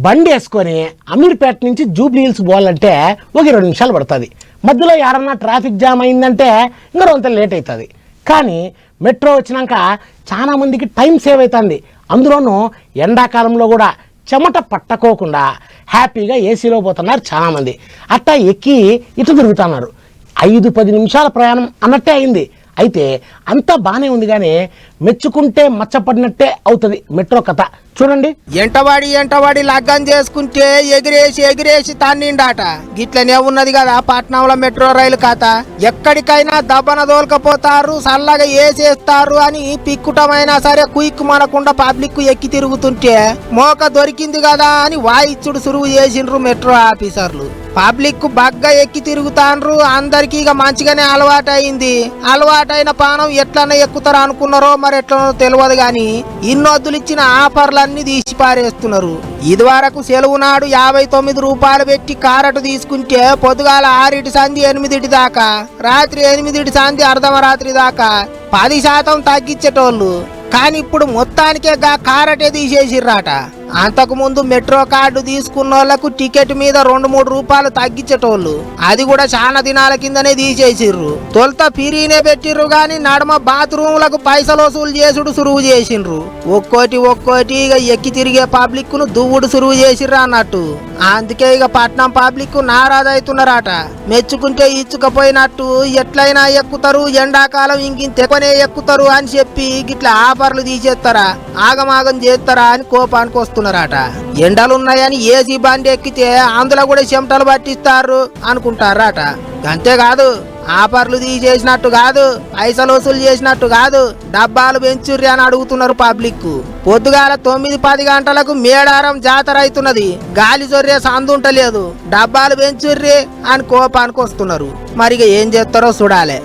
బండి వేసుకొని అమీర్పేట నుంచి జూబ్లీ హిల్స్ పోవాలంటే ఒక 20 నిమిషాలు పడుతుంది. మధ్యలో ఎవరన్నా ట్రాఫిక్ జామ్ అయిందంటే ఇంకా కొంత లేట్ అవుతుంది. కానీ మెట్రో వచ్చినాక చాలా మందికి టైం సేవ్ అవుతుంది. అందులోనూ ఎండాకాలంలో కూడా చెమట పట్టకోకుండా హ్యాపీగా ఏసీలో పోతున్నారు చాలామంది. అట్టా ఎక్కి ఇటు తిరుగుతున్నారు. 5-10 నిమిషాల ప్రయాణం అన్నట్టే అయింది. అయితే అంతా బాగానే ఉంది, కానీ మెచ్చుకుంటే మచ్చపడినట్టే అవుతుంది మెట్రో కథ. చూడండి, ఎంటవాడి లగ్గం చేసుకుంటే ఎగిరేసి తన్నిండాట. గిట్లనే ఉన్నది కదా పట్నంలో మెట్రో రైలు కథ. ఎక్కడికైనా దబ్బన దోలకపోతారు, సల్లగా ఏసేస్తారు అని పిక్కుటమైనా సరే కుయిక్కు మనకుండా పబ్లిక్ ఎక్కి తిరుగుతుంటే మోక దొరికింది కదా అని వాయిచ్చుడు సురువు చేసిండ్రు మెట్రో ఆఫీసర్లు. పబ్లిక్ బగ్గా ఎక్కి తిరుగుతాండ్రు. అందరికి ఇక మంచిగానే అలవాటైన పానం ఎట్లన్నా ఎక్కుతారు అనుకున్నారో మరి ఎట్లనో తెలియదు, గాని ఇన్నొద్దులు ఇచ్చిన ఆఫర్లన్నీ తీసి పారేస్తున్నారు. ఇది వరకు సెలవు నాడు 59 రూపాయలు పెట్టి కారటు తీసుకుంటే పొద్దుగాల 6 సంధి 8 దాకా, రాత్రి 8 సంధి అర్ధమరాత్రి దాకా 10% తగ్గించేటోళ్ళు. కానీ ఇప్పుడు మొత్తానికే కారటే తీసేసిర్రాట. అంతకు ముందు మెట్రో కార్డు తీసుకున్న వాళ్ళకు టికెట్ మీద 2-3 రూపాయలు తగ్గించేటోళ్ళు. అది కూడా చాలా దినాల కిందనే తీసేసిర్రు. తొలుత ఫిరీనే పెట్టిర్రు, గాని నడమ బాత్రూమ్లకు పైసలు వసూలు చేసుడు సురువు చేసిండ్రు. ఒక్కోటి ఇక ఎక్కి తిరిగే పబ్లిక్ ను దువ్వుడు సురువు చేసిర్రు అన్నట్టు. అందుకే ఇక పట్నం పబ్లిక్ నారాజవుతున్నారట. మెచ్చుకుంటే ఇచ్చుకపోయినట్టు ఎట్లయినా ఎక్కుతారు, ఎండాకాలం ఇంకింతెక్కువనే ఎక్కుతారు అని చెప్పి గిట్లా ఆఫర్లు తీసేస్తారా, ఆగమాగం చేస్తారా అని కోపానికి వస్తున్నారట. ఎండలున్నాయని ఏసీ బండి ఎక్కితే అందులో కూడా చెమటలు పట్టిస్తారు అనుకుంటారట. అంతేకాదు, ఆఫర్లు తీసేసినట్టు కాదు, పైసలు వసూలు చేసినట్టు కాదు, డబ్బాలు పెంచుర్రి అని అడుగుతున్నారు పబ్లిక్. పొద్దుగాల 9-10 గంటలకు మేడారం జాతర అవుతున్నది, గాలి జొర్రే సందుంటలేదు, డబ్బాలు పెంచుర్రి అని కోపానికి వస్తున్నారు. మరిగా ఏం చేస్తారో చూడాలి.